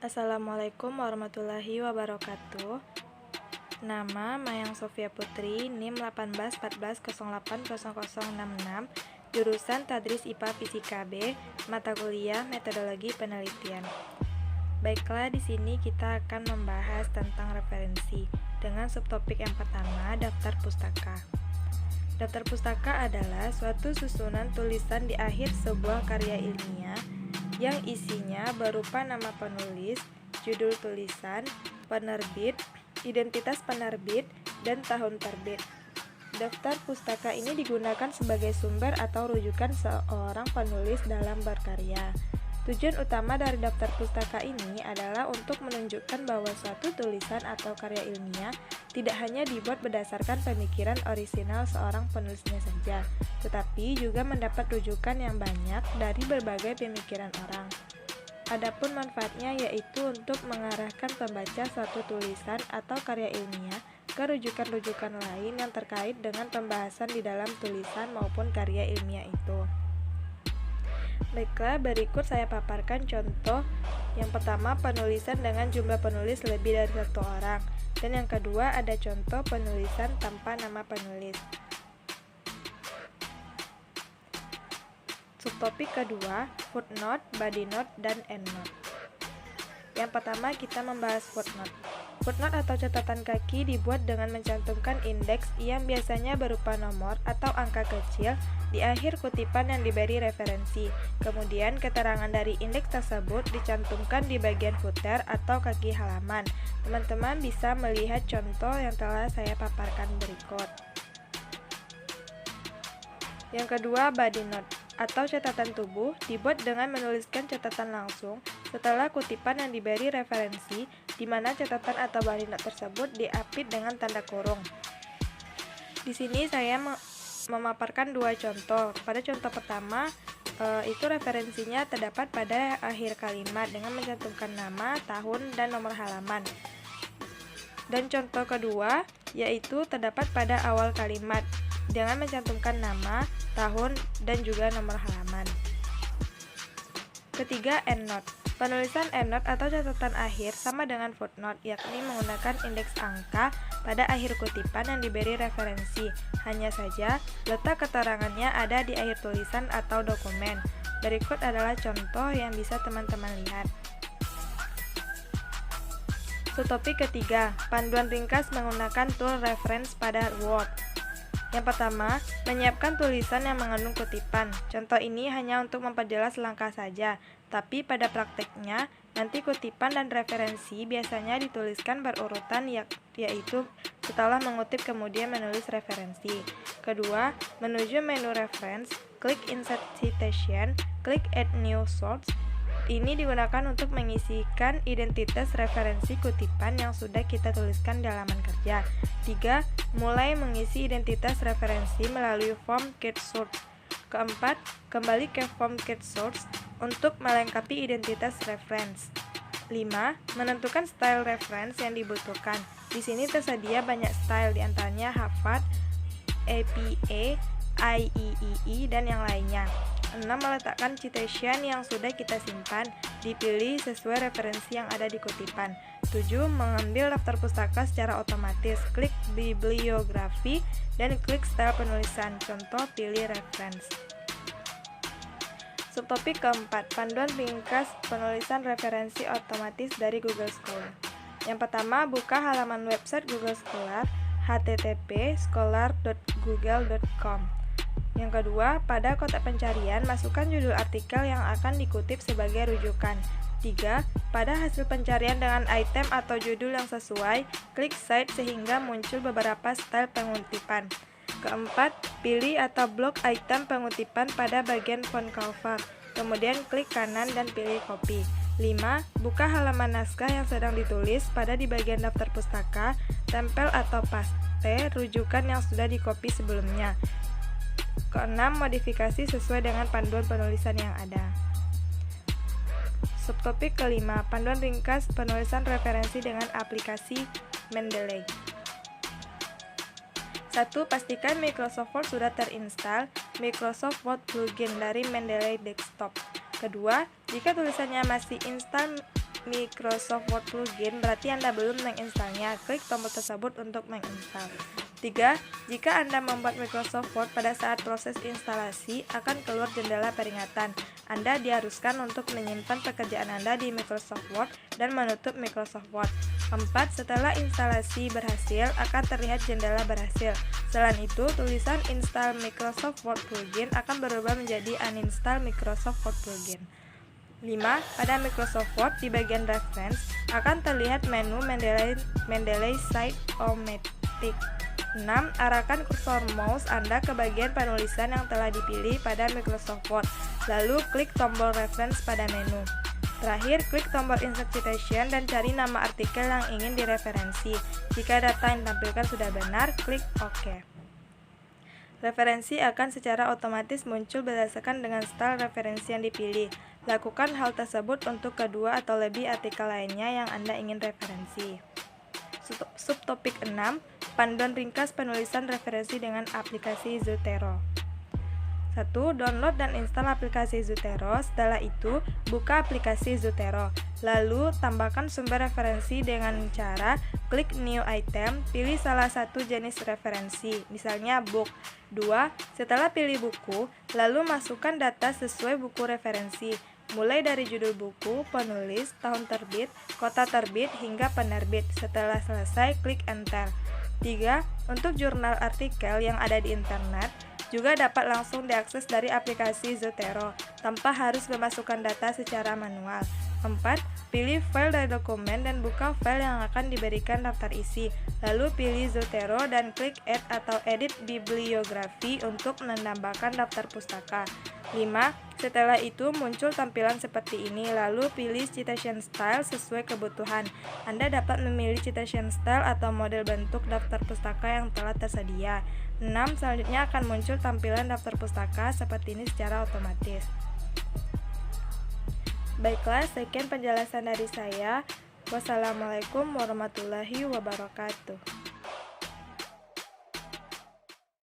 Assalamualaikum warahmatullahi wabarakatuh. Nama Mayang Sofia Putri, NIM 1814080066, jurusan Tadris IPA Fisika B, mata kuliah Metodologi Penelitian. Baiklah, di sini kita akan membahas tentang referensi dengan subtopik yang pertama, daftar pustaka. Daftar pustaka adalah suatu susunan tulisan di akhir sebuah karya ilmiah yang isinya berupa nama penulis, judul tulisan, penerbit, identitas penerbit, dan tahun terbit. Daftar pustaka ini digunakan sebagai sumber atau rujukan seorang penulis dalam berkarya. Tujuan utama dari daftar pustaka ini adalah untuk menunjukkan bahwa suatu tulisan atau karya ilmiah tidak hanya dibuat berdasarkan pemikiran orisinal seorang penulisnya saja, tetapi juga mendapat rujukan yang banyak dari berbagai pemikiran orang. Adapun manfaatnya yaitu untuk mengarahkan pembaca suatu tulisan atau karya ilmiah ke rujukan-rujukan lain yang terkait dengan pembahasan di dalam tulisan maupun karya ilmiah itu. Baiklah, berikut saya paparkan contoh. Yang pertama, penulisan dengan jumlah penulis lebih dari satu orang. Dan yang kedua, ada contoh penulisan tanpa nama penulis. Subtopik kedua, footnote, body note, dan endnote. Yang pertama, kita membahas footnote. Footnote atau catatan kaki dibuat dengan mencantumkan indeks yang biasanya berupa nomor atau angka kecil di akhir kutipan yang diberi referensi. Kemudian, keterangan dari indeks tersebut dicantumkan di bagian footer atau kaki halaman. Teman-teman bisa melihat contoh yang telah saya paparkan berikut. Yang kedua, body note atau catatan tubuh dibuat dengan menuliskan catatan langsung setelah kutipan yang diberi referensi, di mana catatan atau body note tersebut diapit dengan tanda kurung. Di sini saya memaparkan dua contoh. Pada contoh pertama, itu referensinya terdapat pada akhir kalimat dengan mencantumkan nama, tahun, dan nomor halaman. Dan contoh kedua, yaitu terdapat pada awal kalimat dengan mencantumkan nama, tahun, dan juga nomor halaman. Ketiga, endnote. Penulisan endnote atau catatan akhir sama dengan footnote, yakni menggunakan indeks angka pada akhir kutipan yang diberi referensi. Hanya saja, letak keterangannya ada di akhir tulisan atau dokumen. Berikut adalah contoh yang bisa teman-teman lihat. Subtopik ketiga, panduan ringkas menggunakan tool reference pada Word. Yang pertama, menyiapkan tulisan yang mengandung kutipan. Contoh ini hanya untuk memperjelas langkah saja, tapi pada prakteknya, nanti kutipan dan referensi biasanya dituliskan berurutan, yaitu setelah mengutip kemudian menulis referensi. Kedua, menuju menu reference, klik Insert Citation, klik Add New Source. Ini digunakan untuk mengisikan identitas referensi kutipan yang sudah kita tuliskan di halaman kerja. 3. Mulai mengisi identitas referensi melalui form Get Source. Keempat, kembali ke form Get Source untuk melengkapi identitas reference. 5. Menentukan style reference yang dibutuhkan. Di sini tersedia banyak style, diantaranya Harvard, APA, IEEE, dan yang lainnya. 6. Meletakkan citation yang sudah kita simpan, dipilih sesuai referensi yang ada di kutipan. 7. Mengambil daftar pustaka secara otomatis, klik bibliografi dan klik style penulisan, contoh pilih reference. Subtopik keempat, panduan ringkas penulisan referensi otomatis dari Google Scholar. Yang pertama, buka halaman website Google Scholar, http://scholar.google.com. Yang kedua, pada kotak pencarian, masukkan judul artikel yang akan dikutip sebagai rujukan. 3. Pada hasil pencarian dengan item atau judul yang sesuai, klik Cite sehingga muncul beberapa style pengutipan. Keempat, pilih atau blok item pengutipan pada bagian font cover. Kemudian klik kanan dan pilih copy. 5. Buka halaman naskah yang sedang ditulis pada di bagian daftar pustaka, tempel atau paste rujukan yang sudah di-copy sebelumnya. Keenam, modifikasi sesuai dengan panduan penulisan yang ada. Subtopik kelima, panduan ringkas penulisan referensi dengan aplikasi Mendeley. 1. Pastikan Microsoft Word sudah terinstall. Microsoft Word plugin dari Mendeley Desktop. Kedua, jika tulisannya masih install Microsoft Word plugin, berarti Anda belum menginstalnya. Klik tombol tersebut untuk menginstal. 3. Jika Anda membuat Microsoft Word pada saat proses instalasi, akan keluar jendela peringatan. Anda diharuskan untuk menyimpan pekerjaan Anda di Microsoft Word dan menutup Microsoft Word. 4. Setelah instalasi berhasil, akan terlihat jendela berhasil. Selain itu, tulisan Install Microsoft Word Plugin akan berubah menjadi Uninstall Microsoft Word Plugin. 5. Pada Microsoft Word, di bagian Reference, akan terlihat menu Mendeley Site-O-Matic. 6. Arahkan kursor mouse Anda ke bagian penulisan yang telah dipilih pada Microsoft Word, lalu klik tombol Reference pada menu. Terakhir, klik tombol Insert Citation dan cari nama artikel yang ingin direferensi. Jika data yang ditampilkan sudah benar, klik OK. Referensi akan secara otomatis muncul berdasarkan dengan style referensi yang dipilih. Lakukan hal tersebut untuk kedua atau lebih artikel lainnya yang Anda ingin referensi. Subtopik 6. Panduan ringkas penulisan referensi dengan aplikasi Zotero. 1. Download dan install aplikasi Zotero. Setelah itu, buka aplikasi Zotero. Lalu, tambahkan sumber referensi dengan cara klik New Item, pilih salah satu jenis referensi, misalnya book. 2. Setelah pilih buku, lalu masukkan data sesuai buku referensi, mulai dari judul buku, penulis, tahun terbit, kota terbit, hingga penerbit. Setelah selesai, klik Enter. 3. Untuk jurnal artikel yang ada di internet, juga dapat langsung diakses dari aplikasi Zotero, tanpa harus memasukkan data secara manual. 4. Pilih file dari dokumen dan buka file yang akan diberikan daftar isi. Lalu pilih Zotero dan klik Add atau Edit Bibliografi untuk menambahkan daftar pustaka. 5. Setelah itu muncul tampilan seperti ini, lalu pilih citation style sesuai kebutuhan. Anda dapat memilih citation style atau model bentuk daftar pustaka yang telah tersedia. 6. Selanjutnya akan muncul tampilan daftar pustaka seperti ini secara otomatis. Baiklah, sekian penjelasan dari saya. Wassalamualaikum warahmatullahi wabarakatuh.